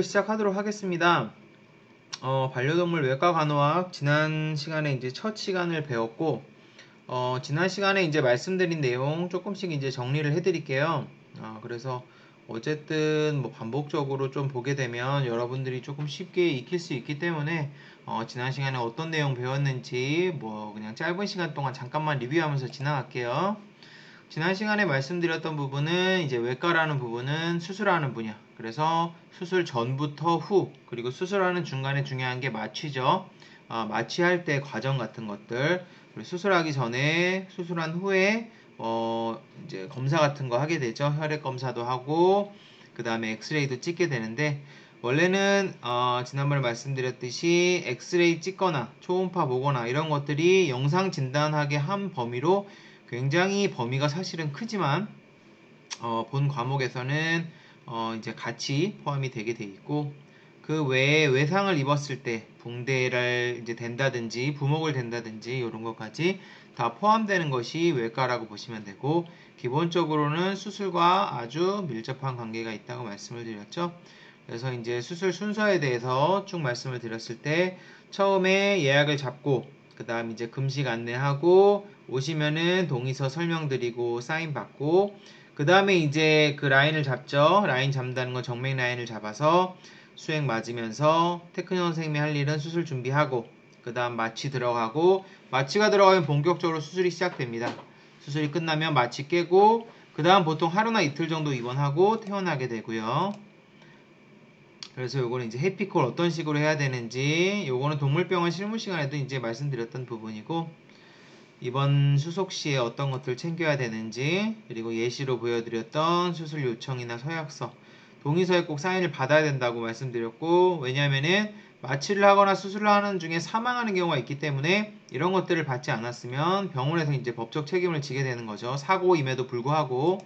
시작하도록 하겠습니다. 반려동물 외과 간호학 지난 시간에 이제 첫 시간을 배웠고, 지난 시간에 이제 말씀드린 내용 조금씩 이제 정리를 해드릴게요. 그래서 어쨌든 뭐 반복적으로 좀 보게 되면 여러분들이 조금 쉽게 익힐 수 있기 때문에 지난 시간에 어떤 내용 배웠는지 뭐 그냥 짧은 시간 동안 잠깐만 리뷰하면서 지나갈게요. 지난 시간에 말씀드렸던 부분은 이제 외과라는 부분은 수술하는 분야. 그래서 수술 전부터 후, 그리고 수술하는 중간에 중요한 게 마취죠. 마취할 때 과정 같은 것들, 그리고 수술하기 전에, 수술한 후에 이제 검사 같은 거 하게 되죠. 혈액 검사도 하고, 그 다음에 엑스레이도 찍게 되는데, 원래는 지난번에 말씀드렸듯이 엑스레이 찍거나 초음파 보거나 이런 것들이 영상 진단하게 한 범위로 굉장히 범위가 사실은 크지만 본 과목에서는 이제 같이 포함이 되게 돼 있고, 그 외에 외상을 입었을 때 붕대를 이제 댄다든지 부목을 댄다든지 이런 것까지 다 포함되는 것이 외과라고 보시면 되고, 기본적으로는 수술과 아주 밀접한 관계가 있다고 말씀을 드렸죠. 그래서 이제 수술 순서에 대해서 쭉 말씀을 드렸을 때, 처음에 예약을 잡고 그 다음 이제 금식 안내하고 오시면은 동의서 설명드리고 사인 받고, 그 다음에 이제 그 라인을 잡죠. 라인 잡는다는 건 정맥 라인을 잡아서 수액 맞으면서 테크니션 선생님이 할 일은 수술 준비하고, 그 다음 마취 들어가고, 마취가 들어가면 본격적으로 수술이 시작됩니다. 수술이 끝나면 마취 깨고, 그 다음 보통 하루나 이틀 정도 입원하고 퇴원하게 되고요. 그래서 요거는 이제 해피콜 어떤 식으로 해야 되는지, 요거는 동물병원 실무 시간에도 이제 말씀드렸던 부분이고, 이번 수속 시에 어떤 것들 챙겨야 되는지, 그리고 예시로 보여드렸던 수술 요청이나 서약서, 동의서에 꼭 사인을 받아야 된다고 말씀드렸고, 왜냐면은 마취를 하거나 수술을 하는 중에 사망하는 경우가 있기 때문에 이런 것들을 받지 않았으면 병원에서 이제 법적 책임을 지게 되는 거죠. 사고임에도 불구하고.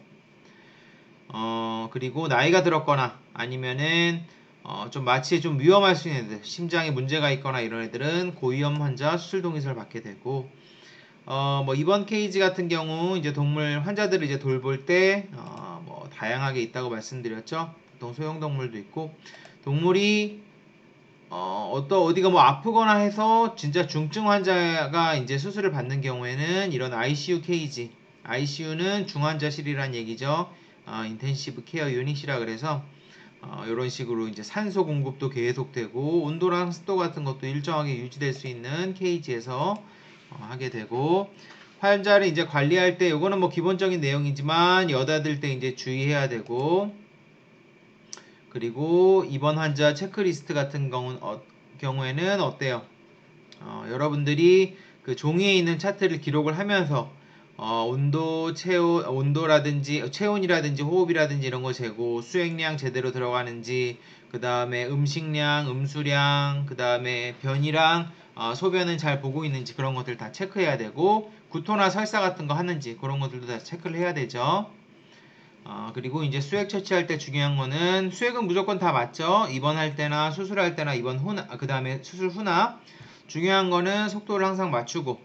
그리고 나이가 들었거나 아니면은 좀 마취에 좀 위험할 수 있는 애들, 심장에 문제가 있거나 이런 애들은 고위험 환자 수술 동의서를 받게 되고, 뭐 이번 케이지 같은 경우 이제 동물 환자들을 이제 돌볼 때 뭐 다양하게 있다고 말씀드렸죠. 보통 소형 동물도 있고, 동물이 어디가 뭐 아프거나 해서 진짜 중증 환자가 이제 수술을 받는 경우에는 이런 ICU 케이지, ICU는 중환자실이란 얘기죠. 인텐시브 케어 유닛이라 그래서 이런 식으로 이제 산소 공급도 계속되고 온도랑 습도 같은 것도 일정하게 유지될 수 있는 케이지에서 하게 되고, 환자를 이제 관리할 때 요거는 뭐 기본적인 내용이지만 여닫을 때 이제 주의해야 되고, 그리고 입원 환자 체크리스트 같은 경우에는 어때요? 여러분들이 그 종이에 있는 차트를 기록을 하면서 온도라든지 체온이라든지 호흡이라든지 이런 거 재고, 수액량 제대로 들어가는지, 그 다음에 음식량, 음수량, 그 다음에 변이랑 소변은 잘 보고 있는지 그런 것들 다 체크해야 되고, 구토나 설사 같은 거 하는지 그런 것들도 다 체크를 해야 되죠. 그리고 이제 수액 처치할 때 중요한 거는, 수액은 무조건 다 맞죠. 입원할 때나 수술할 때나 입원 후나, 그 다음에 수술 후나. 중요한 거는 속도를 항상 맞추고,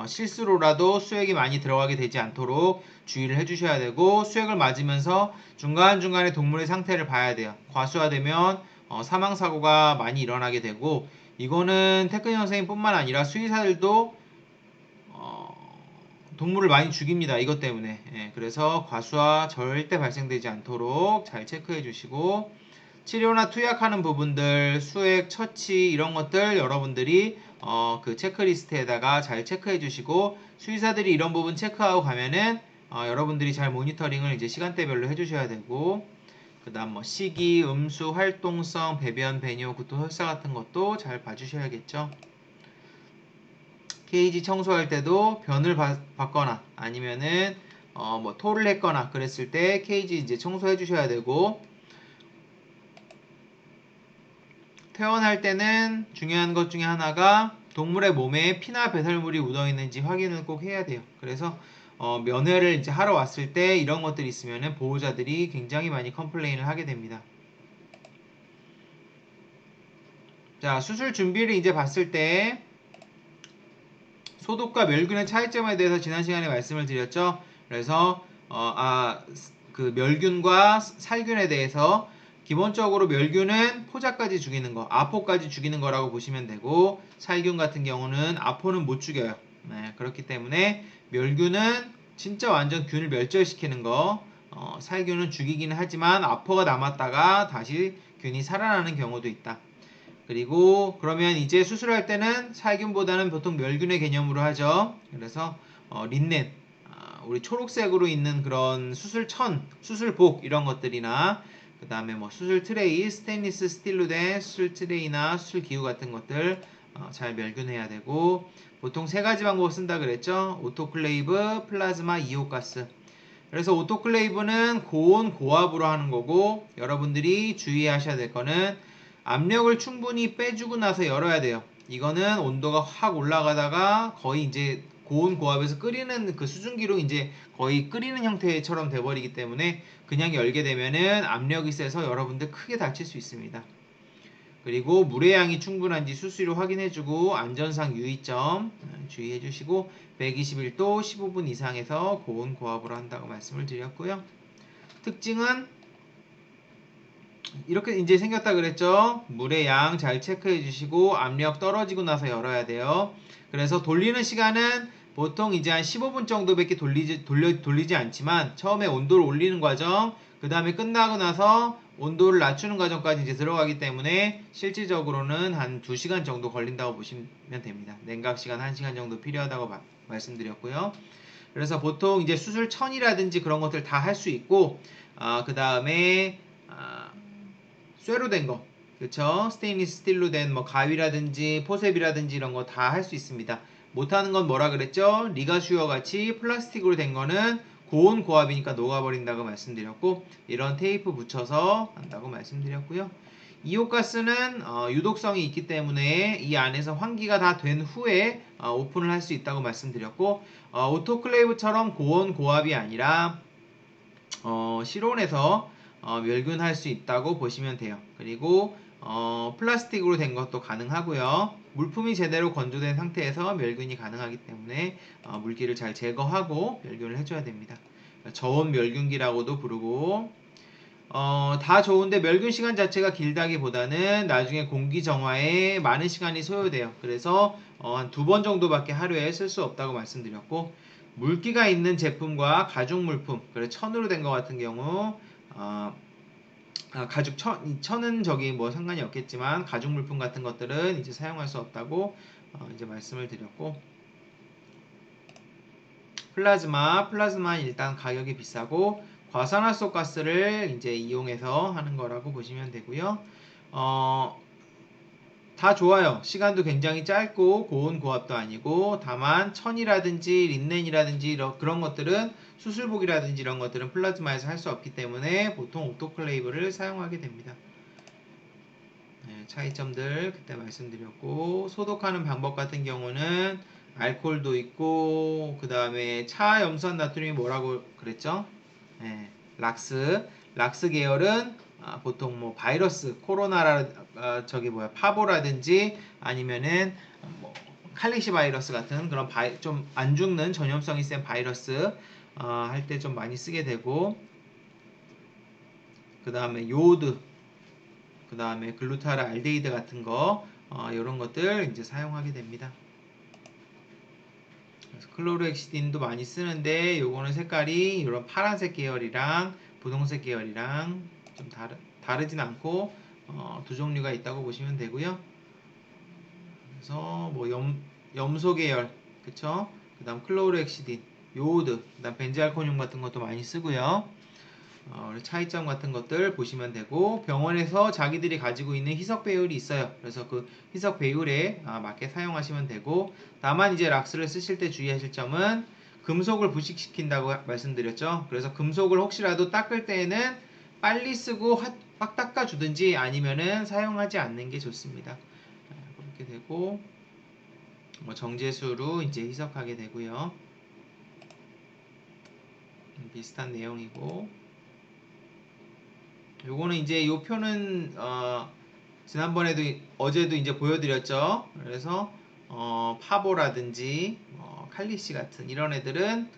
실수로라도 수액이 많이 들어가게 되지 않도록 주의를 해주셔야 되고, 수액을 맞으면서 중간중간에 동물의 상태를 봐야 돼요. 과수화되면 사망사고가 많이 일어나게 되고, 이거는 테크니션 선생님뿐만 아니라 수의사들도 동물을 많이 죽입니다. 이것 때문에. 그래서 과수화 절대 발생되지 않도록 잘 체크해 주시고, 치료나 투약하는 부분들, 수액, 처치 이런 것들 여러분들이 그 체크리스트에다가 잘 체크해 주시고, 수의사들이 이런 부분 체크하고 가면은 여러분들이 잘 모니터링을 이제 시간대별로 해주셔야 되고, 그 다음 뭐 식이, 음수, 활동성, 배변, 배뇨, 구토, 설사 같은 것도 잘 봐주셔야겠죠. 케이지 청소할 때도 변을 받거나 아니면은 뭐 토를 했거나 그랬을 때 케이지 이제 청소해 주셔야 되고, 퇴원할 때는 중요한 것 중에 하나가 동물의 몸에 피나 배설물이 묻어 있는지 확인을 꼭 해야 돼요. 그래서 면회를 이제 하러 왔을 때 이런 것들이 있으면은 보호자들이 굉장히 많이 컴플레인을 하게 됩니다. 자, 수술 준비를 이제 봤을 때 소독과 멸균의 차이점에 대해서 지난 시간에 말씀을 드렸죠. 그래서 그 멸균과 살균에 대해서 기본적으로 멸균은 포자까지 죽이는 거, 아포까지 죽이는 거라고 보시면 되고, 살균 같은 경우는 아포는 못 죽여요. 네, 그렇기 때문에 멸균은 진짜 완전 균을 멸절시키는 거, 살균은 죽이기는 하지만 아포가 남았다가 다시 균이 살아나는 경우도 있다. 그리고 그러면 이제 수술할 때는 살균보다는 보통 멸균의 개념으로 하죠. 그래서 린넨, 우리 초록색으로 있는 그런 수술천, 수술복 이런 것들이나 그 다음에 뭐 수술 트레이, 스테인리스 스틸로 된 수술 트레이나 수술 기구 같은 것들 잘 멸균해야 되고, 보통 세 가지 방법 쓴다 그랬죠. 오토클레이브, 플라즈마, 이오가스. 그래서 오토클레이브는 고온 고압으로 하는 거고, 여러분들이 주의하셔야 될 거는 압력을 충분히 빼주고 나서 열어야 돼요. 이거는 온도가 확 올라가다가 거의 이제 고온 고압에서 끓이는 그 수증기로 이제 거의 끓이는 형태처럼 돼버리기 때문에 그냥 열게 되면은 압력이 세서 여러분들 크게 다칠 수 있습니다. 그리고 물의 양이 충분한지 수시로 확인해주고, 안전상 유의점 주의해주시고, 121도 15분 이상에서 고온 고압으로 한다고 말씀을 드렸고요. 특징은 이렇게 이제 생겼다 그랬죠. 물의 양 잘 체크해 주시고, 압력 떨어지고 나서 열어야 돼요. 그래서 돌리는 시간은 보통 이제 한 15분 정도밖에 돌리지 않지만, 처음에 온도를 올리는 과정, 그 다음에 끝나고 나서 온도를 낮추는 과정까지 이제 들어가기 때문에 실질적으로는 한 2시간 정도 걸린다고 보시면 됩니다. 냉각 시간 1시간 정도 필요하다고 말씀드렸고요. 그래서 보통 이제 수술천이라든지 그런 것들 다 할 수 있고, 그 다음에 쇠로 된 거, 그쵸? 스테인리스 스틸로 된 뭐 가위라든지 포셉이라든지 이런 거 다 할 수 있습니다. 못하는 건 뭐라 그랬죠? 리가슈어 같이 플라스틱으로 된 거는 고온 고압이니까 녹아버린다고 말씀드렸고, 이런 테이프 붙여서 한다고 말씀드렸고요. 이오가스는 유독성이 있기 때문에 이 안에서 환기가 다 된 후에 오픈을 할 수 있다고 말씀드렸고, 오토클레이브처럼 고온 고압이 아니라 실온에서 멸균할 수 있다고 보시면 돼요. 그리고 플라스틱으로 된 것도 가능하고요. 물품이 제대로 건조된 상태에서 멸균이 가능하기 때문에 물기를 잘 제거하고 멸균을 해줘야 됩니다. 저온 멸균기라고도 부르고, 다 좋은데 멸균 시간 자체가 길다기보다는 나중에 공기 정화에 많은 시간이 소요돼요. 그래서 한 2번 정도밖에 하루에 쓸 수 없다고 말씀드렸고, 물기가 있는 제품과 가죽 물품, 그래 천으로 된 것 같은 경우 가죽 천은 저기 뭐 상관이 없겠지만, 가죽 물품 같은 것들은 이제 사용할 수 없다고 이제 말씀을 드렸고, 플라즈마는 일단 가격이 비싸고 과산화수 가스를 이제 이용해서 하는 거라고 보시면 되고요. 다 좋아요. 시간도 굉장히 짧고 고온 고압도 아니고, 다만 천이라든지 린넨이라든지 그런 것들은, 수술복이라든지 이런 것들은 플라즈마에서 할 수 없기 때문에 보통 오토클레이브를 사용하게 됩니다. 네, 차이점들 그때 말씀드렸고, 소독하는 방법 같은 경우는 알코올도 있고, 그 다음에 차 염산 나트륨이 뭐라고 그랬죠? 네, 락스 계열은 보통 뭐 바이러스, 저기 뭐야, 파보라든지 아니면은 뭐 칼리시 바이러스 같은 그런 좀 안 죽는 전염성이 센 바이러스 할 때 좀 많이 쓰게 되고, 그 다음에 요오드, 그 다음에 글루타르 알데히드 같은 거, 이런 것들 이제 사용하게 됩니다. 그래서 클로르엑시딘도 많이 쓰는데, 요거는 색깔이 이런 파란색 계열이랑 분홍색 계열이랑 좀 다르진 않고, 두 종류가 있다고 보시면 되고요. 그래서 뭐 염소 계열, 그쵸? 그 다음 클로르엑시딘, 요오드, 그 다음 벤제알코늄 같은 것도 많이 쓰고요. 차이점 같은 것들 보시면 되고, 병원에서 자기들이 가지고 있는 희석 배율이 있어요. 그래서 그 희석 배율에 맞게 사용하시면 되고, 다만 이제 락스를 쓰실 때 주의하실 점은 금속을 부식시킨다고 말씀드렸죠. 그래서 금속을 혹시라도 닦을 때에는 빨리 쓰고 확 닦아주든지 아니면은 사용하지 않는 게 좋습니다. 그렇게 되고, 뭐 정제수로 이제 희석하게 되고요. 비슷한 내용이고, 요거는 이제 요 표는 지난번에도 어제도 이제 보여드렸죠. 그래서 파보라든지 칼리시 같은 이런 애들은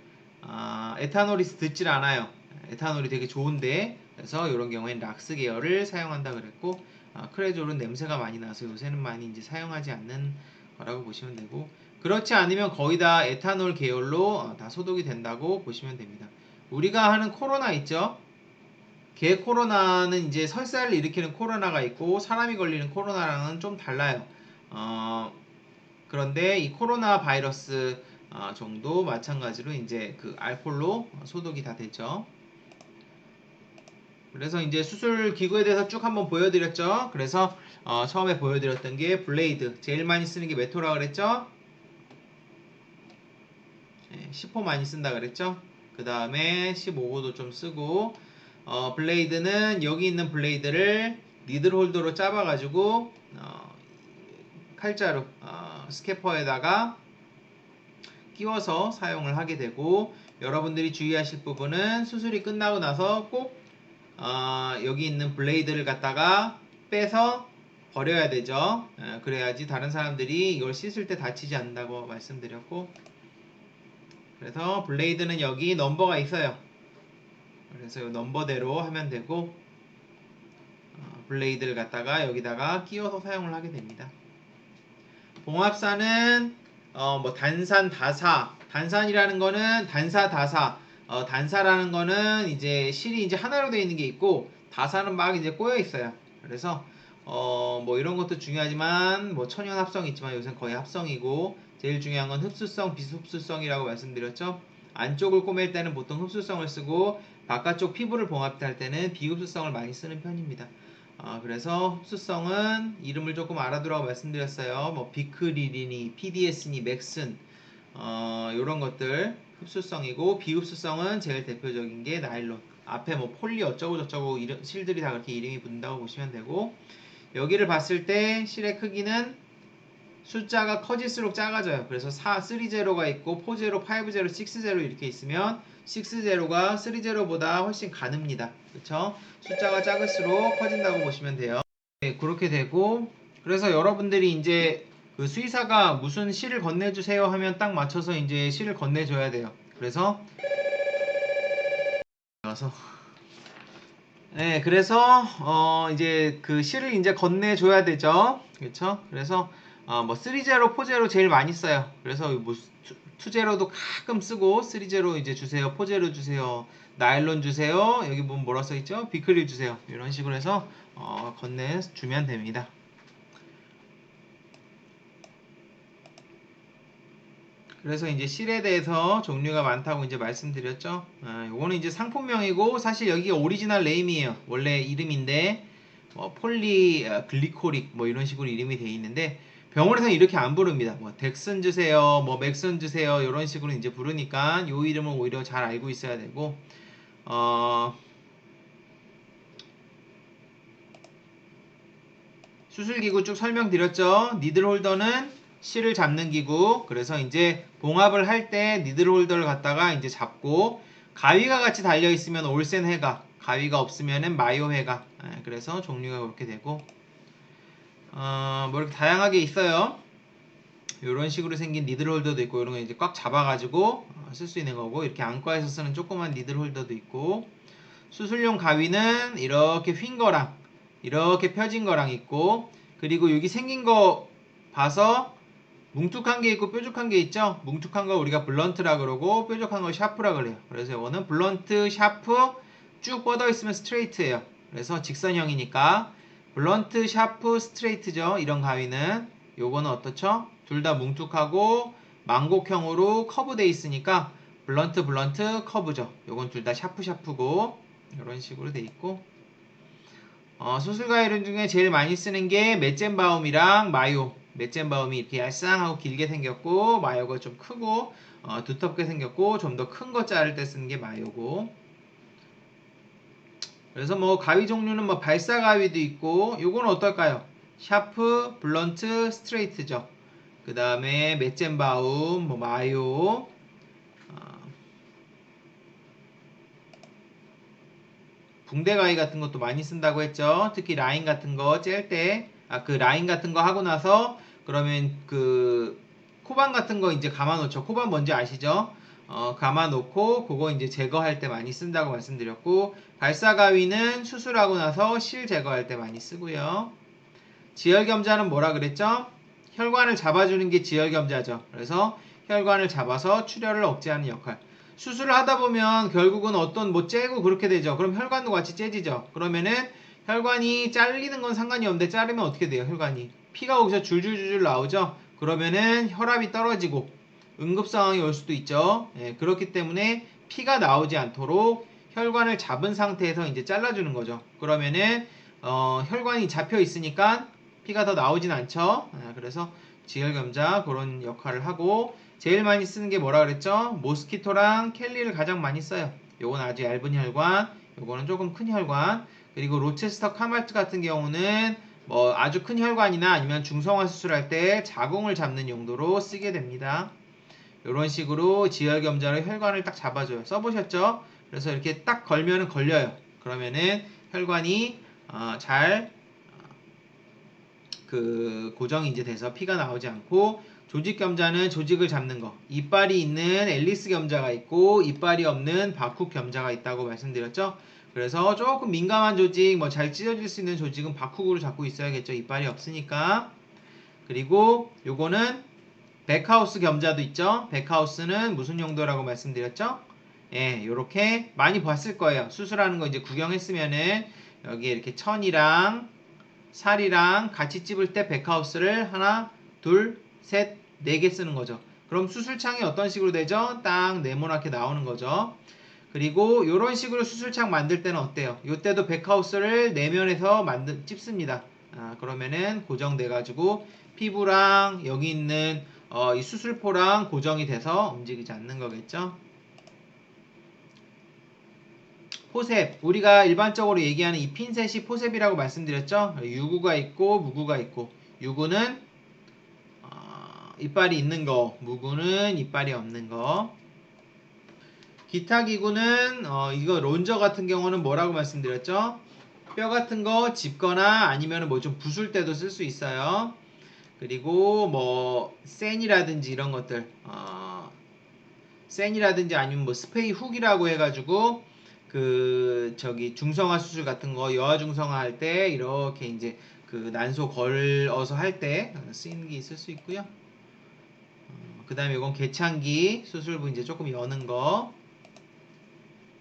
에탄올이 듣질 않아요. 에탄올이 되게 좋은데 그래서 이런 경우에는 락스 계열을 사용한다 그랬고, 크레졸은 냄새가 많이 나서 요새는 많이 이제 사용하지 않는 거라고 보시면 되고, 그렇지 않으면 거의 다 에탄올 계열로 다 소독이 된다고 보시면 됩니다. 우리가 하는 코로나 있죠? 개 코로나는 이제 설사를 일으키는 코로나가 있고 사람이 걸리는 코로나랑은 좀 달라요. 그런데 이 코로나 바이러스 정도 마찬가지로 이제 그 알코올로 소독이 다 되죠. 그래서 이제 수술 기구에 대해서 쭉 한번 보여드렸죠. 그래서 처음에 보여드렸던 게 블레이드, 제일 많이 쓰는 게 몇 호라 그랬죠? 10호 많이 쓴다 그랬죠? 그 다음에 15호도 좀 쓰고, 블레이드는 여기 있는 블레이드를 니들 홀더로 짜봐가지고 칼자루 스캐퍼에다가 끼워서 사용을 하게 되고, 여러분들이 주의하실 부분은 수술이 끝나고 나서 꼭 여기 있는 블레이드를 갖다가 빼서 버려야 되죠. 그래야지 다른 사람들이 이걸 씻을 때 다치지 않는다고 말씀드렸고, 그래서 블레이드는 여기 넘버가 있어요. 그래서 이 넘버대로 하면 되고, 블레이드를 갖다가 여기다가 끼워서 사용을 하게 됩니다. 봉합사는 뭐 단산, 다사, 단산이라는 거는 단사, 다사, 단사라는 거는 이제 실이 이제 하나로 되어 있는 게 있고, 다사는 막 이제 꼬여 있어요. 그래서 뭐 이런 것도 중요하지만 뭐 천연 합성이 있지만 요새는 거의 합성이고, 제일 중요한 건 흡수성, 비흡수성이라고 말씀드렸죠. 안쪽을 꼬맬 때는 보통 흡수성을 쓰고 바깥쪽 피부를 봉합할 때는 비흡수성을 많이 쓰는 편입니다. 그래서 흡수성은 이름을 조금 알아두라고 말씀드렸어요. 뭐 비크리린이, PDS니, 맥슨 이런 것들 흡수성이고, 비흡수성은 제일 대표적인 게 나일론. 앞에 뭐 폴리 어쩌고 저쩌고 실들이 다 그렇게 이름이 붙는다고 보시면 되고, 여기를 봤을 때 실의 크기는 숫자가 커질수록 작아져요. 그래서 3제로가 있고 4제로, 5제로, 6제로 이렇게 있으면 6제로가 3제로보다 훨씬 가늡니다. 그쵸? 숫자가 작을수록 커진다고 보시면 돼요. 네, 그렇게 되고, 그래서 여러분들이 이제 그 수의사가 무슨 실을 건네주세요 하면 딱 맞춰서 이제 실을 건네줘야 돼요. 그래서 네, 그래서 이제 그 실을 이제 건네줘야 되죠. 그렇죠? 그래서 뭐 3제로, 4제로 제일 많이 써요. 그래서 뭐 2제로도 가끔 쓰고 3제로 이제 주세요, 4제로 주세요, 나일론 주세요. 여기 보면 뭐라 써 있죠? 비크릴 주세요. 이런 식으로 해서 건네주면 됩니다. 그래서 이제 실에 대해서 종류가 많다고 이제 말씀드렸죠. 요거는 이제 상품명이고 사실 여기가 오리지널 네임이에요. 원래 이름인데 폴리 글리코릭 뭐 이런 식으로 이름이 돼 있는데, 병원에서는 이렇게 안 부릅니다. 뭐 덱슨 주세요, 뭐 맥슨 주세요 이런 식으로 이제 부르니까 요 이름은 오히려 잘 알고 있어야 되고, 수술기구 쭉 설명드렸죠. 니들홀더는 실을 잡는 기구. 그래서 이제 봉합을 할 때 니들홀더를 갖다가 이제 잡고, 가위가 같이 달려 있으면 올센 회각, 가위가 없으면은 마요 회각. 그래서 종류가 그렇게 되고, 뭐 이렇게 다양하게 있어요. 이런 식으로 생긴 니들홀더도 있고, 이런 거 이제 꽉 잡아가지고 쓸 수 있는 거고, 이렇게 안과에서 쓰는 조그만 니들홀더도 있고, 수술용 가위는 이렇게 휜 거랑 이렇게 펴진 거랑 있고, 그리고 여기 생긴 거 봐서 뭉툭한 게 있고 뾰족한 게 있죠. 뭉툭한 거 우리가 블런트라 그러고 뾰족한 거 샤프라 그래요. 그래서 이거는 블런트, 샤프, 쭉 뻗어 있으면 스트레이트예요. 그래서 직선형이니까 블런트, 샤프, 스트레이트죠. 이런 가위는. 요거는 어떻죠? 둘 다 뭉툭하고 망곡형으로 커브 돼 있으니까 블런트, 블런트, 커브죠. 요건 둘 다 샤프, 샤프고 이런 식으로 돼 있고, 수술가 이름 중에 제일 많이 쓰는 게 메젠바움이랑 마요. 메젠바움이 이렇게 얄쌍하고 길게 생겼고, 마요가 좀 크고 두텁게 생겼고, 좀 더 큰 거 자를 때 쓰는 게 마요고. 그래서 뭐 가위 종류는 뭐 발사 가위도 있고, 요건 어떨까요? 샤프, 블런트, 스트레이트죠. 그 다음에 메젠바움, 뭐 마요, 붕대 가위 같은 것도 많이 쓴다고 했죠. 특히 라인 같은 거 짤 때, 그 라인 같은 거 하고 나서 그러면 그 코반 같은 거 이제 감아 놓죠. 코반 뭔지 아시죠? 감아놓고 그거 이제 제거할 때 많이 쓴다고 말씀드렸고, 발사가위는 수술하고 나서 실 제거할 때 많이 쓰고요. 지혈겸자는 뭐라 그랬죠? 혈관을 잡아주는 게 지혈겸자죠. 그래서 혈관을 잡아서 출혈을 억제하는 역할. 수술을 하다 보면 결국은 어떤 뭐 째고 그렇게 되죠. 그럼 혈관도 같이 째지죠. 그러면은 혈관이 잘리는 건 상관이 없는데 자르면 어떻게 돼요? 혈관이 피가 거기서 줄줄줄줄 나오죠. 그러면은 혈압이 떨어지고 응급 상황이 올 수도 있죠. 예, 그렇기 때문에 피가 나오지 않도록 혈관을 잡은 상태에서 이제 잘라주는 거죠. 그러면은 혈관이 잡혀 있으니까 피가 더 나오진 않죠. 그래서 지혈겸자 그런 역할을 하고, 제일 많이 쓰는 게 뭐라 그랬죠? 모스키토랑 켈리를 가장 많이 써요. 요건 아주 얇은 혈관, 요거는 조금 큰 혈관. 그리고 로체스터 카말트 같은 경우는 뭐 아주 큰 혈관이나 아니면 중성화 수술할 때 자궁을 잡는 용도로 쓰게 됩니다. 이런 식으로 지혈겸자로 혈관을 딱 잡아줘요. 써보셨죠? 그래서 이렇게 딱 걸면은 걸려요. 그러면은 혈관이 잘 고정이 이제 돼서 피가 나오지 않고, 조직겸자는 조직을 잡는 거. 이빨이 있는 앨리스 겸자가 있고 이빨이 없는 바쿡 겸자가 있다고 말씀드렸죠. 그래서 조금 민감한 조직, 뭐 잘 찢어질 수 있는 조직은 바쿡으로 잡고 있어야겠죠. 이빨이 없으니까. 그리고 요거는 백하우스 겸자도 있죠. 백하우스는 무슨 용도라고 말씀드렸죠? 예, 요렇게 많이 봤을 거예요. 수술하는 거 이제 구경했으면은 여기에 이렇게 천이랑 살이랑 같이 찝을 때 백하우스를 하나, 둘, 셋, 네 개 쓰는 거죠. 그럼 수술창이 어떤 식으로 되죠? 딱 네모나게 나오는 거죠. 그리고 이런 식으로 수술창 만들 때는 어때요? 이때도 백하우스를 내면에서 찝습니다. 그러면은 고정돼 가지고 피부랑 여기 있는 이 수술포랑 고정이 돼서 움직이지 않는 거겠죠. 포셉, 우리가 일반적으로 얘기하는 이 핀셋이 포셉이라고 말씀드렸죠. 유구가 있고 무구가 있고, 유구는 이빨이 있는 거, 무구는 이빨이 없는 거. 기타 기구는 이거 론저 같은 경우는 뭐라고 말씀드렸죠? 뼈 같은 거 짚거나 아니면 뭐 좀 부술 때도 쓸 수 있어요. 그리고 뭐 센이라든지 이런 것들, 센이라든지 아니면 뭐 스페이 훅이라고 해가지고 중성화 수술 같은 거, 여아 중성화 할 때 이렇게 이제 난소 걸어서 할 때 쓰이는 게 있을 수 있고요. 그 다음에 이건 개창기 수술부 이제 조금 여는 거.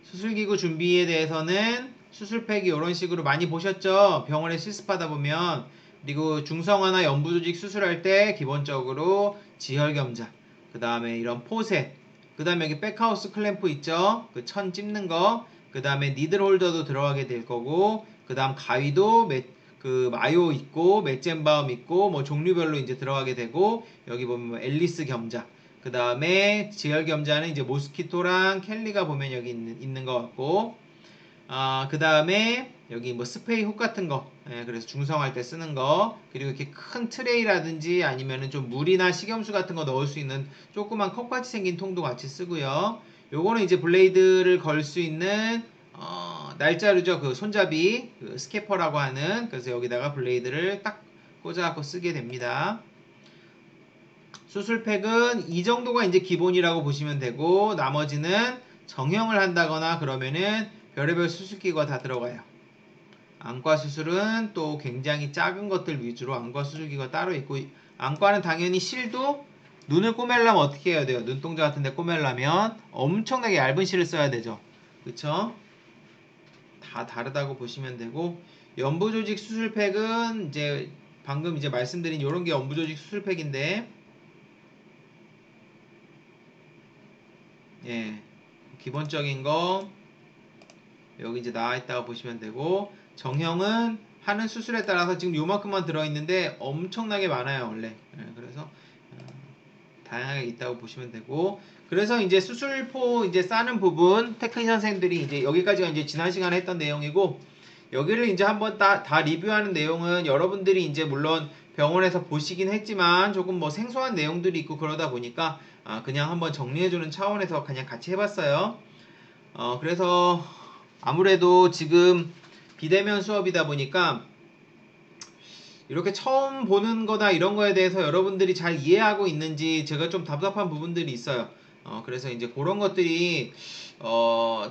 수술기구 준비에 대해서는 수술팩이 이런 식으로 많이 보셨죠? 병원에 실습하다 보면. 그리고 중성화나 연부조직 수술할 때 기본적으로 지혈겸자, 그 다음에 이런 포셋, 그 다음에 여기 백하우스 클램프 있죠? 그 천 찝는 거, 그 다음에 니들 홀더도 들어가게 될 거고, 그 다음 가위도 마요 있고 맷젠바움 있고 뭐 종류별로 이제 들어가게 되고, 여기 보면 뭐 앨리스 겸자, 그 다음에 지혈겸자는 이제 모스키토랑 켈리가 보면 여기 있는 것 같고, 그 다음에 여기 뭐 스페이 훅 같은 거, 그래서 중성할 때 쓰는 거, 그리고 이렇게 큰 트레이라든지 아니면은 좀 물이나 식염수 같은 거 넣을 수 있는 조그만 컵같이 생긴 통도 같이 쓰고요. 요거는 이제 블레이드를 걸 수 있는 날짜루죠. 그 손잡이, 스캐퍼라고 하는. 그래서 여기다가 블레이드를 딱 꽂아갖고 쓰게 됩니다. 수술팩은 이 정도가 이제 기본이라고 보시면 되고, 나머지는 정형을 한다거나 그러면은 별의별 수술기가 다 들어가요. 안과 수술은 또 굉장히 작은 것들 위주로 안과 수술기가 따로 있고, 안과는 당연히 실도 눈을 꼬매려면 어떻게 해야 돼요? 눈동자 같은 데 꼬매려면 엄청나게 얇은 실을 써야 되죠. 그쵸? 다 다르다고 보시면 되고, 연부조직 수술팩은 이제 방금 이제 말씀드린 요런 게 연부조직 수술팩인데, 예, 기본적인 거 여기 이제 나와 있다고 보시면 되고, 정형은 하는 수술에 따라서 지금 요만큼만 들어있는데 엄청나게 많아요 원래. 그래서 다양하게 있다고 보시면 되고, 그래서 이제 수술포 이제 싸는 부분 테크니션 선생님들이 이제 여기까지가 이제 지난 시간에 했던 내용이고, 여기를 이제 한번 다 리뷰하는 내용은 여러분들이 이제 물론 병원에서 보시긴 했지만 조금 뭐 생소한 내용들이 있고 그러다 보니까 그냥 한번 정리해주는 차원에서 그냥 같이 해봤어요. 그래서 아무래도 지금 비대면 수업이다 보니까 이렇게 처음 보는 거나 이런 거에 대해서 여러분들이 잘 이해하고 있는지 제가 좀 답답한 부분들이 있어요. 그래서 이제 그런 것들이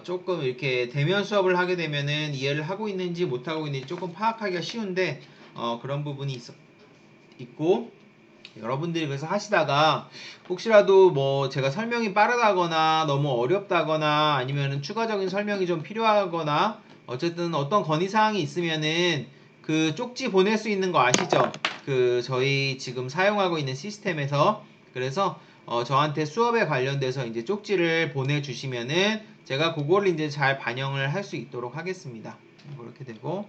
조금 이렇게 대면 수업을 하게 되면은 이해를 하고 있는지 못하고 있는지 조금 파악하기가 쉬운데 그런 부분이 있고, 여러분들이 그래서 하시다가 혹시라도 뭐 제가 설명이 빠르다거나 너무 어렵다거나 아니면은 추가적인 설명이 좀 필요하거나 어쨌든 어떤 건의사항이 있으면은 그 쪽지 보낼 수 있는 거 아시죠? 그 저희 지금 사용하고 있는 시스템에서. 그래서 저한테 수업에 관련돼서 이제 쪽지를 보내주시면은 제가 그거를 이제 잘 반영을 할 수 있도록 하겠습니다. 그렇게 되고,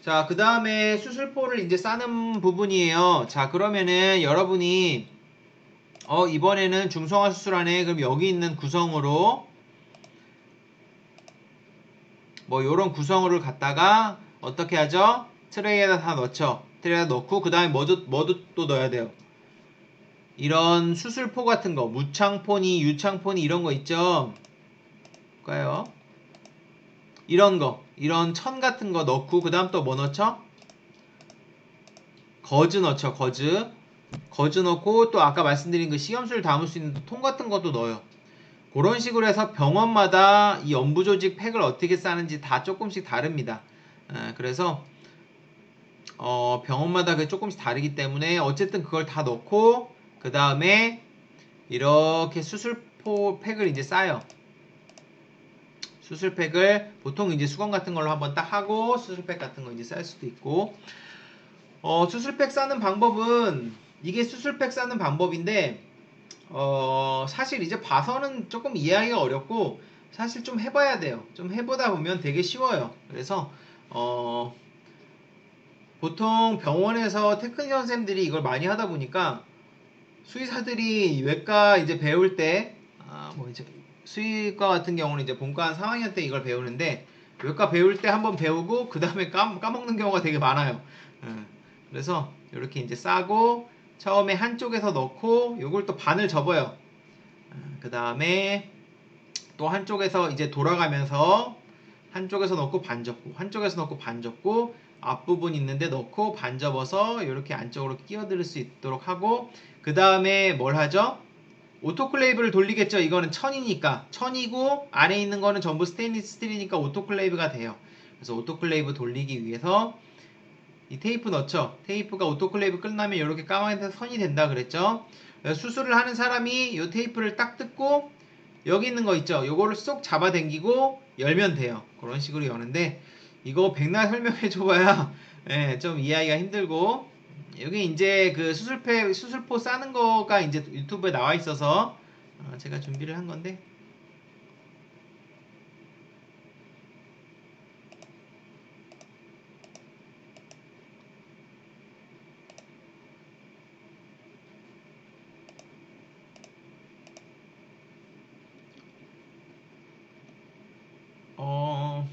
자, 그 다음에 수술포를 이제 싸는 부분이에요. 자, 그러면은 여러분이 이번에는 중성화 수술하네. 그럼 여기 있는 구성으로 뭐 요런 구성으로를 갖다가 어떻게 하죠? 트레이에다 다 넣죠. 트레이에다 넣고 그 다음에 뭐도 또 넣어야 돼요. 이런 수술포 같은 거, 무창포니, 유창포니 이런 거 있죠? 볼까요? 이런 천 같은 거 넣고 그 다음 또 뭐 넣죠? 거즈 넣죠. 거즈 넣고 또 아까 말씀드린 그 식염수를 담을 수 있는 통 같은 것도 넣어요. 그런 식으로 해서 병원마다 이 엄부조직 팩을 어떻게 싸는지 다 조금씩 다릅니다. 그래서 병원마다 그게 조금씩 다르기 때문에 어쨌든 그걸 다 넣고 그 다음에 이렇게 수술포 팩을 이제 싸요. 수술팩을 보통 이제 수건 같은 걸로 한번 딱 하고 수술팩 같은 거 이제 쌀 수도 있고, 수술팩 싸는 방법은 이게 수술팩 싸는 방법인데 사실 이제 봐서는 조금 이해하기가 어렵고 사실 좀 해봐야 돼요. 좀 해보다 보면 되게 쉬워요. 그래서 보통 병원에서 테크니션 선생님들이 이걸 많이 하다 보니까 수의사들이 외과 이제 배울 때 뭐 이제 수의과 같은 경우는 이제 본과 한 3학년 때 이걸 배우는데 외과 배울 때 한번 배우고 그 다음에 까먹는 경우가 되게 많아요. 예. 그래서 이렇게 이제 싸고 처음에 한쪽에서 넣고 요걸 또 반을 접어요. 그 다음에 또 한쪽에서 이제 돌아가면서 한쪽에서 넣고 반 접고 한쪽에서 넣고 반 접고 앞부분 있는데 넣고 반 접어서 이렇게 안쪽으로 끼어들 수 있도록 하고, 그 다음에 뭘 하죠? 오토클레이브를 돌리겠죠. 이거는 천이니까. 천이고 안에 있는 거는 전부 스테인리스 스틸이니까 오토클레이브가 돼요. 그래서 오토클레이브 돌리기 위해서 이 테이프 넣죠. 테이프가 오토클레이브 끝나면 이렇게 까만색 선이 된다 그랬죠. 수술을 하는 사람이 이 테이프를 딱 뜯고 여기 있는 거 있죠. 요거를 쏙 잡아당기고 열면 돼요. 그런 식으로 여는데 이거 백날 설명해 줘봐야 예, 좀 이해하기가 힘들고, 여기 이제 그 수술포 싸는 거가 이제 유튜브에 나와 있어서 제가 준비를 한 건데, 어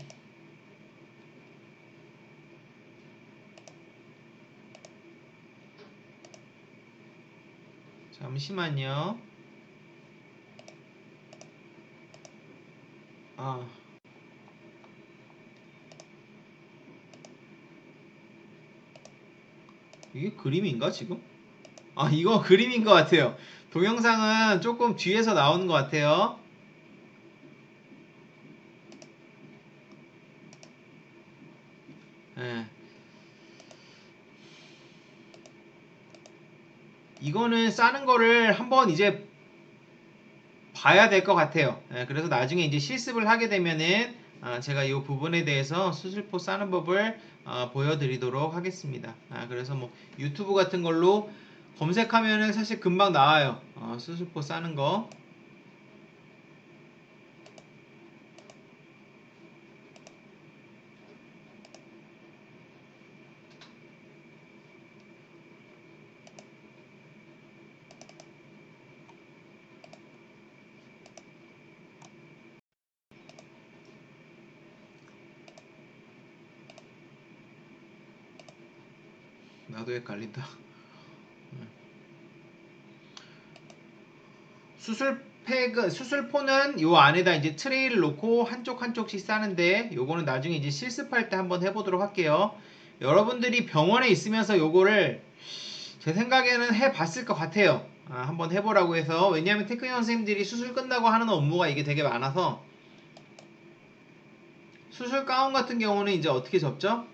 잠시만요. 아 이게 그림인가 지금? 아, 이거 그림인 것 같아요. 동영상은 조금 뒤에서 나오는 것 같아요. 예. 이거는 싸는 거를 한번 이제 봐야 될 것 같아요. 예, 그래서 나중에 이제 실습을 하게 되면은 제가 이 부분에 대해서 수술포 싸는 법을 보여드리도록 하겠습니다. 그래서 뭐 유튜브 같은 걸로 검색하면은 사실 금방 나와요. 수술포 싸는 거. 나도 헷갈린다. 수술포는 요 안에다 이제 트레이를 놓고 한쪽씩 싸는데 요거는 나중에 이제 실습할 때 한번 해보도록 할게요. 여러분들이 병원에 있으면서 요거를 제 생각에는 해봤을 것 같아요. 한번 해보라고 해서. 왜냐하면 테크니션 선생님들이 수술 끝나고 하는 업무가 이게 되게 많아서. 수술 가운 같은 경우는 이제 어떻게 접죠?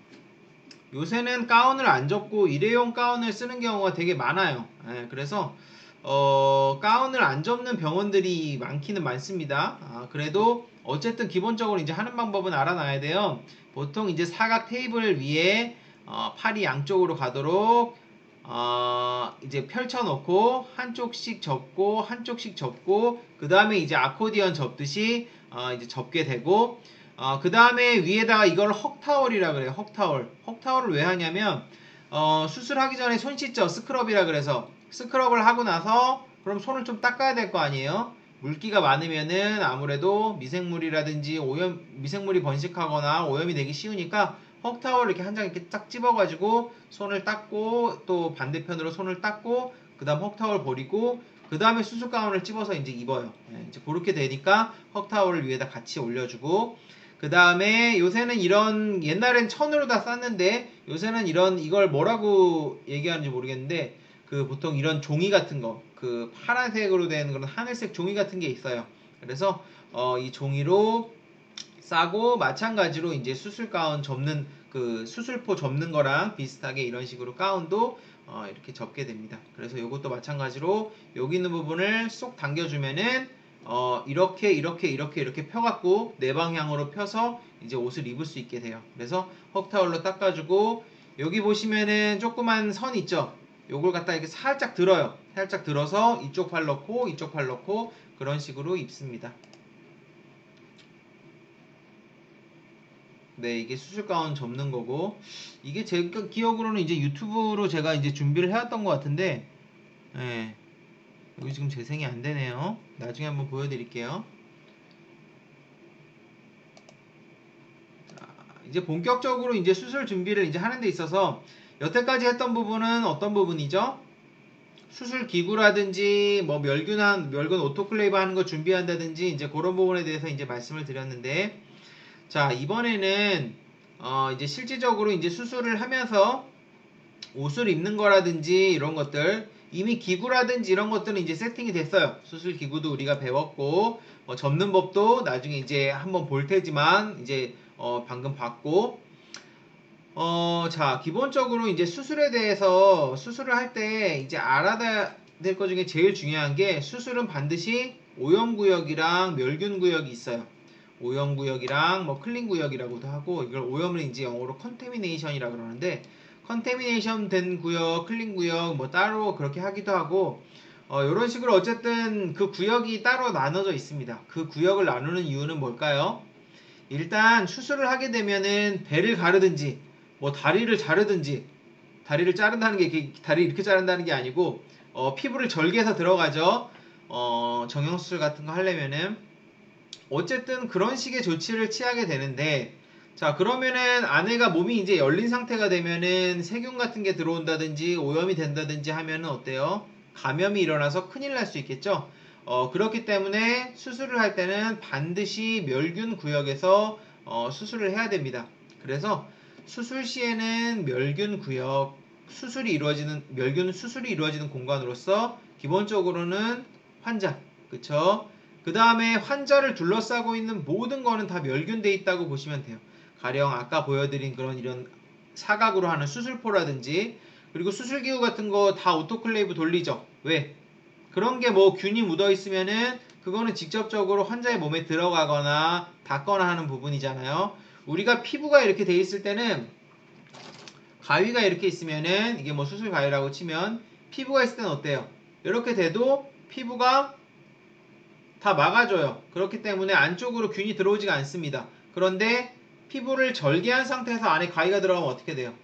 요새는 가운을 안 접고 일회용 가운을 쓰는 경우가 되게 많아요. 그래서 가운을 안 접는 병원들이 많기는 많습니다. 그래도 어쨌든 기본적으로 이제 하는 방법은 알아놔야 돼요. 보통 이제 사각 테이블 위에 팔이 양쪽으로 가도록 이제 펼쳐놓고 한쪽씩 접고 한쪽씩 접고 그 다음에 이제 아코디언 접듯이 이제 접게 되고 그 다음에 위에다가 이걸 헉타월이라 그래요. 헉타월. 헉타월을 왜 하냐면 수술하기 전에 손 씻죠. 스크럽이라 그래서 스크럽을 하고 나서 그럼 손을 좀 닦아야 될 거 아니에요. 물기가 많으면은 아무래도 미생물이라든지 미생물이 번식하거나 오염이 되기 쉬우니까 헉타월을 이렇게 한 장 이렇게 딱 집어가지고 손을 닦고 또 반대편으로 손을 닦고 그 다음 헉타월 버리고 그 다음에 수술 가운을 집어서 이제 입어요. 이제 그렇게 되니까 헉타월을 위에다 같이 올려주고 그 다음에 요새는 이런 옛날엔 천으로 다 쌌는데 요새는 이걸 뭐라고 얘기하는지 모르겠는데 그 보통 이런 종이 같은 거 그 파란색으로 된 그런 하늘색 종이 같은 게 있어요. 그래서 이 종이로 싸고 마찬가지로 이제 수술 가운 접는 그 수술포 접는 거랑 비슷하게 이런 식으로 가운도 이렇게 접게 됩니다. 그래서 이것도 마찬가지로 여기 있는 부분을 쏙 당겨주면은 이렇게 펴갖고 내 방향으로 펴서 이제 옷을 입을 수 있게 돼요. 그래서 헉타올로 닦아주고 여기 보시면은 조그만 선 있죠. 요걸 갖다 이렇게 살짝 들어요. 살짝 들어서 이쪽 팔 넣고 이쪽 팔 넣고 그런 식으로 입습니다. 네, 이게 수술 가운 접는 거고 이게 제가 기억으로는 이제 유튜브로 제가 이제 준비를 해왔던 것 같은데 예, 여기 지금 재생이 안 되네요. 나중에 한번 보여드릴게요. 자, 이제 본격적으로 이제 수술 준비를 이제 하는 데 있어서 여태까지 했던 부분은 어떤 부분이죠? 수술 기구라든지 뭐 멸균 오토클레이브 하는 거 준비한다든지 이제 그런 부분에 대해서 이제 말씀을 드렸는데 자, 이번에는 이제 실질적으로 이제 수술을 하면서 옷을 입는 거라든지 이런 것들 이미 기구라든지 이런 것들은 이제 세팅이 됐어요. 수술 기구도 우리가 배웠고 접는 법도 나중에 이제 한번 볼 테지만 이제 방금 봤고 자, 기본적으로 이제 수술에 대해서 수술을 할 때 이제 알아야 될 것 중에 제일 중요한 게 수술은 반드시 오염구역이랑 멸균구역이 있어요. 오염구역이랑 뭐 클린구역이라고도 하고 이걸 오염을 이제 영어로 컨테미네이션이라고 그러는데 컨테미네이션 된 구역, 클린구역 뭐 따로 그렇게 하기도 하고 이런 식으로 어쨌든 그 구역이 따로 나눠져 있습니다. 그 구역을 나누는 이유는 뭘까요? 일단 수술을 하게 되면은 배를 가르든지 뭐 다리를 자르든지 다리를 자른다는 게 다리 이렇게 자른다는 게 아니고 피부를 절개해서 들어가죠. 정형수술 같은 거 하려면은 어쨌든 그런 식의 조치를 취하게 되는데 자 그러면은 아내가 몸이 이제 열린 상태가 되면은 세균 같은 게 들어온다든지 오염이 된다든지 하면은 어때요? 감염이 일어나서 큰일 날 수 있겠죠. 그렇기 때문에 수술을 할 때는 반드시 멸균 구역에서 수술을 해야 됩니다. 그래서 수술 시에는 멸균 구역 멸균 수술이 이루어지는 공간으로서 기본적으로는 환자, 그쵸? 그 다음에 환자를 둘러싸고 있는 모든 거는 다 멸균돼 있다고 보시면 돼요. 가령 아까 보여드린 그런 이런 사각으로 하는 수술포라든지 그리고 수술기구 같은 거 다 오토클레이브 돌리죠. 왜? 그런 게 뭐 균이 묻어 있으면은 그거는 직접적으로 환자의 몸에 들어가거나 닿거나 하는 부분이잖아요. 우리가 피부가 이렇게 돼 있을 때는 가위가 이렇게 있으면은 이게 뭐 수술 가위라고 치면 피부가 있을 때는 어때요? 이렇게 돼도 피부가 다 막아줘요. 그렇기 때문에 안쪽으로 균이 들어오지가 않습니다. 그런데 피부를 절개한 상태에서 안에 가위가 들어가면 어떻게 돼요?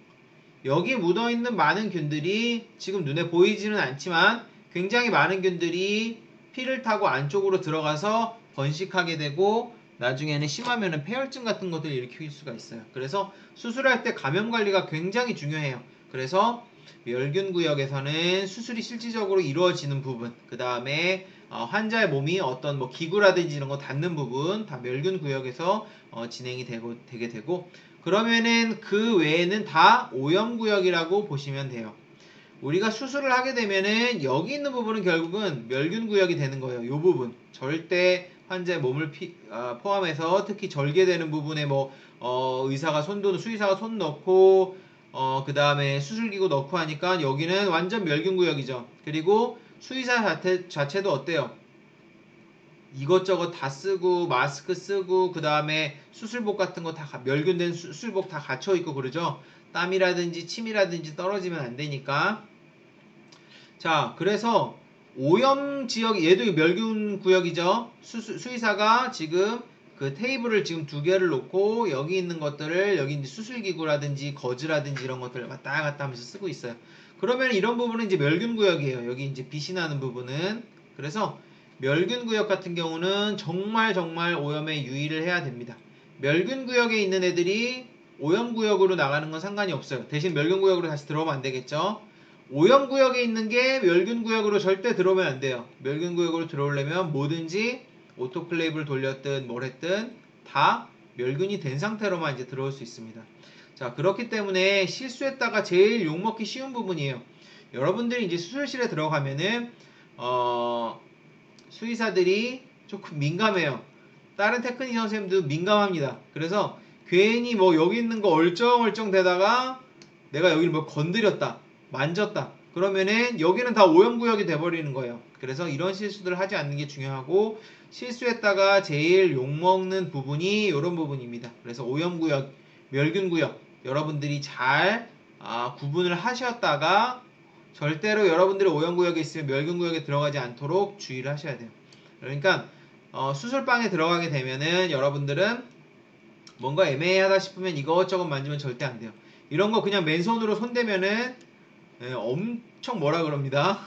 여기 묻어있는 많은 균들이 지금 눈에 보이지는 않지만 굉장히 많은 균들이 피를 타고 안쪽으로 들어가서 번식하게 되고 나중에는 심하면은 폐혈증 같은 것들을 일으킬 수가 있어요. 그래서 수술할 때 감염 관리가 굉장히 중요해요. 그래서 멸균 구역에서는 수술이 실질적으로 이루어지는 부분, 그 다음에 환자의 몸이 어떤 뭐 기구라든지 이런 거 닿는 부분 다 멸균 구역에서 진행이 되게 되고 그러면은 그 외에는 다 오염 구역이라고 보시면 돼요. 우리가 수술을 하게 되면은 여기 있는 부분은 결국은 멸균 구역이 되는 거예요. 이 부분 절대 환자의 몸을 포함해서 특히 절개되는 부분에 뭐 의사가 수의사가 손 넣고 그 다음에 수술기구 넣고 하니까 여기는 완전 멸균 구역이죠. 그리고 수의사 자체도 어때요? 이것저것 다 쓰고 마스크 쓰고 그 다음에 수술복 같은 거 다 멸균된 수술복 다 갖춰 있고 그러죠. 땀이라든지 침이라든지 떨어지면 안 되니까. 자, 그래서 오염 지역, 얘도 멸균 구역이죠. 수의사가 지금 그 테이블을 지금 두 개를 놓고 여기 있는 것들을 여기 이제 수술기구라든지 거즈라든지 이런 것들을 왔다 갔다 하면서 쓰고 있어요. 그러면 이런 부분은 이제 멸균 구역이에요. 여기 이제 빛이 나는 부분은. 그래서 멸균 구역 같은 경우는 정말 오염에 유의를 해야 됩니다. 멸균 구역에 있는 애들이 오염 구역으로 나가는 건 상관이 없어요. 대신 멸균 구역으로 다시 들어오면 안 되겠죠. 오염 구역에 있는 게 멸균 구역으로 절대 들어오면 안 돼요. 멸균 구역으로 들어오려면 뭐든지 오토클레이브를 돌렸든 뭘 했든 다 멸균이 된 상태로만 이제 들어올 수 있습니다. 자, 그렇기 때문에 실수했다가 제일 욕먹기 쉬운 부분이에요. 여러분들이 이제 수술실에 들어가면은 수의사들이 조금 민감해요. 다른 테크니션 선생님도 민감합니다. 그래서 괜히 뭐 여기 있는 거 얼쩡얼쩡 대다가 내가 여기를 뭐 건드렸다, 만졌다. 그러면은 여기는 다 오염구역이 돼버리는 거예요. 그래서 이런 실수들을 하지 않는 게 중요하고 실수했다가 제일 욕먹는 부분이 이런 부분입니다. 그래서 오염구역, 멸균구역 여러분들이 잘 구분을 하셨다가 절대로 여러분들이 오염구역에 있으면 멸균구역에 들어가지 않도록 주의를 하셔야 돼요. 그러니까 수술방에 들어가게 되면은 여러분들은 뭔가 애매하다 싶으면 이것저것 만지면 절대 안 돼요. 이런 거 그냥 맨손으로 손대면은 엄청 뭐라 그럽니다.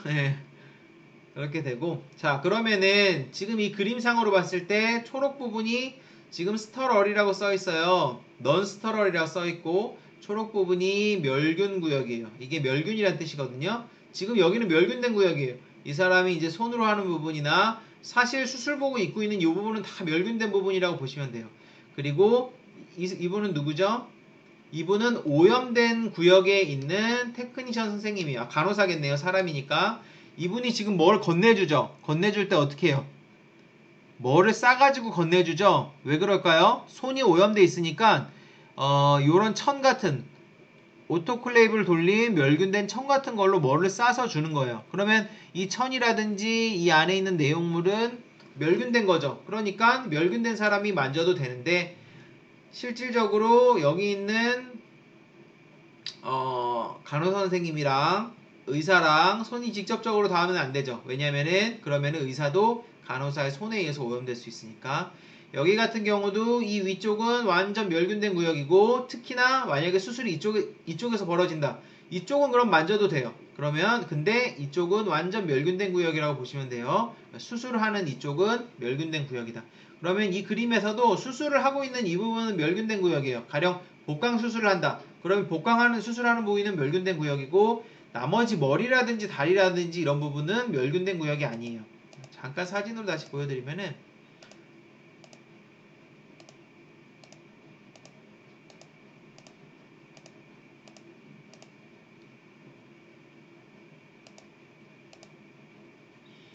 그렇게 되고, 자, 그러면은 지금 이 그림상으로 봤을 때 초록 부분이 지금 스터럴이라고 써 있어요. 넌 스터럴이라고 써 있고 초록 부분이 멸균 구역이에요. 이게 멸균이란 뜻이거든요. 지금 여기는 멸균된 구역이에요. 이 사람이 이제 손으로 하는 부분이나 사실 수술복을 입고 있는 이 부분은 다 멸균된 부분이라고 보시면 돼요. 그리고 이분은 누구죠? 이분은 오염된 구역에 있는 테크니션 선생님이에요. 간호사겠네요. 사람이니까. 이분이 지금 뭘 건네주죠? 건네줄 때 어떻게 해요? 뭐를 싸가지고 건네주죠? 왜 그럴까요? 손이 오염돼 있으니까 요런 천 같은 오토클레이브를 돌린 멸균된 천 같은 걸로 뭐를 싸서 주는 거예요. 그러면 이 천이라든지 이 안에 있는 내용물은 멸균된 거죠. 그러니까 멸균된 사람이 만져도 되는데 실질적으로 여기 있는 간호사 선생님이랑 의사랑 손이 직접적으로 닿으면 안 되죠. 왜냐면은 그러면은 의사도 간호사의 손에 의해서 오염될 수 있으니까. 여기 같은 경우도 이 위쪽은 완전 멸균된 구역이고 특히나 만약에 수술이 이쪽에서 벌어진다. 이쪽은 그럼 만져도 돼요. 그러면 근데 이쪽은 완전 멸균된 구역이라고 보시면 돼요. 수술을 하는 이쪽은 멸균된 구역이다. 그러면 이 그림에서도 수술을 하고 있는 이 부분은 멸균된 구역이에요. 가령 복강 수술을 한다. 그러면 복강하는 수술하는 부위는 멸균된 구역이고 나머지 머리라든지 다리라든지 이런 부분은 멸균된 구역이 아니에요. 잠깐 사진으로 다시 보여드리면은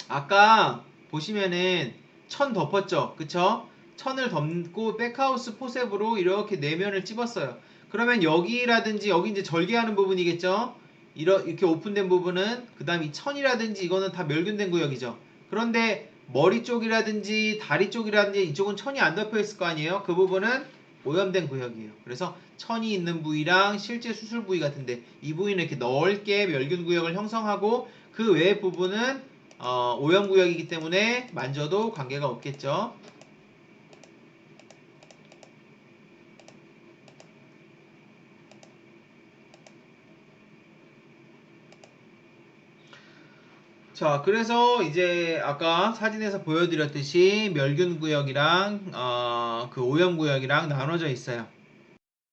아까 보시면은 천 덮었죠. 그쵸? 천을 덮고 백하우스 포셉으로 이렇게 내면을 찝었어요. 그러면 여기라든지 여기 이제 절개하는 부분이겠죠? 이렇게 오픈된 부분은 그 다음 이 천이라든지 이거는 다 멸균된 구역이죠. 그런데 머리 쪽이라든지 다리 쪽이라든지 이쪽은 천이 안 덮여 있을 거 아니에요? 그 부분은 오염된 구역이에요. 그래서 천이 있는 부위랑 실제 수술 부위 같은데 이 부위는 이렇게 넓게 멸균 구역을 형성하고 그 외의 부분은 오염구역이기 때문에 만져도 관계가 없겠죠. 자, 그래서 이제 아까 사진에서 보여드렸듯이 멸균구역이랑 그 오염구역이랑 나눠져 있어요.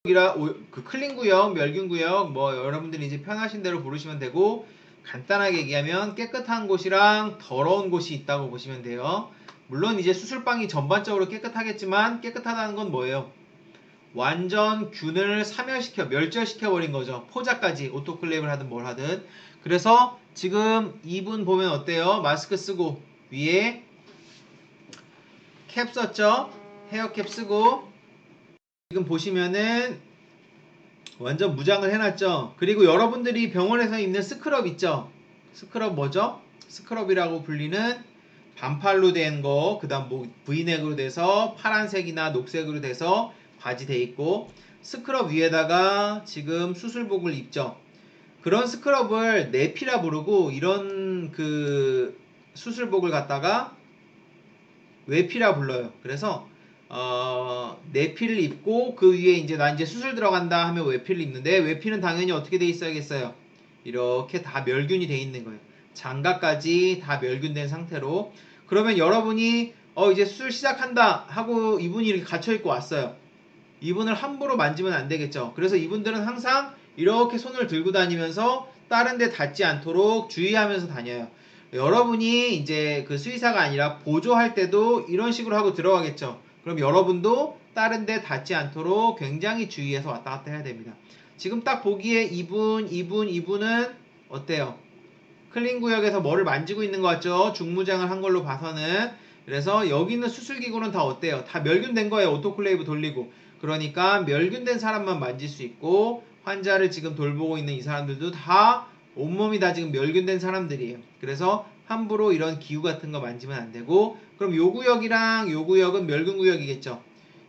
그 클린구역, 멸균구역 뭐 여러분들이 이제 편하신 대로 부르시면 되고 간단하게 얘기하면 깨끗한 곳이랑 더러운 곳이 있다고 보시면 돼요. 물론 이제 수술방이 전반적으로 깨끗하겠지만 깨끗하다는 건 뭐예요? 완전 균을 사멸시켜 멸절시켜 버린 거죠. 포자까지 오토클레이브를 하든 뭘 하든. 그래서 지금 이분 보면 어때요? 마스크 쓰고 위에 캡 썼죠? 헤어캡 쓰고 지금 보시면은 완전 무장을 해놨죠. 그리고 여러분들이 병원에서 입는 스크럽 있죠. 스크럽 뭐죠? 스크럽이라고 불리는 반팔로 된 거, 그 다음 뭐 V넥으로 돼서 파란색이나 녹색으로 돼서 바지 돼 있고, 스크럽 위에다가 지금 수술복을 입죠. 그런 스크럽을 내피라 부르고, 이런 그 수술복을 갖다가 외피라 불러요. 그래서 내피를 입고 그 위에 이제 나 이제 수술 들어간다 하면 외피를 입는데, 외피는 당연히 어떻게 돼 있어야겠어요? 이렇게 다 멸균이 돼 있는 거예요. 장갑까지 다 멸균된 상태로. 그러면 여러분이 이제 수술 시작한다 하고 이분이 이렇게 갇혀 있고 왔어요. 이분을 함부로 만지면 안 되겠죠. 그래서 이분들은 항상 이렇게 손을 들고 다니면서 다른 데 닿지 않도록 주의하면서 다녀요. 여러분이 이제 그 수의사가 아니라 보조할 때도 이런 식으로 하고 들어가겠죠. 그럼 여러분도 다른 데 닿지 않도록 굉장히 주의해서 왔다 갔다 해야 됩니다. 지금 딱 보기에 이분은 어때요? 클린 구역에서 뭐를 만지고 있는 것 같죠? 중무장을 한 걸로 봐서는. 그래서 여기 있는 수술기구는 다 어때요? 다 멸균된 거예요. 오토클레이브 돌리고. 그러니까 멸균된 사람만 만질 수 있고, 환자를 지금 돌보고 있는 이 사람들도 다 온몸이 다 지금 멸균된 사람들이에요. 그래서 함부로 이런 기구 같은 거 만지면 안 되고, 그럼 요 구역이랑 요 구역은 멸균 구역이겠죠.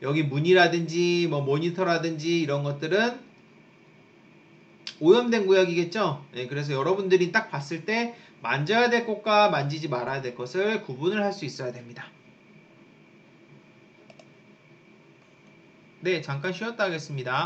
여기 문이라든지 뭐 모니터라든지 이런 것들은 오염된 구역이겠죠. 네, 그래서 여러분들이 딱 봤을 때 만져야 될 것과 만지지 말아야 될 것을 구분을 할 수 있어야 됩니다. 네, 잠깐 쉬었다 하겠습니다.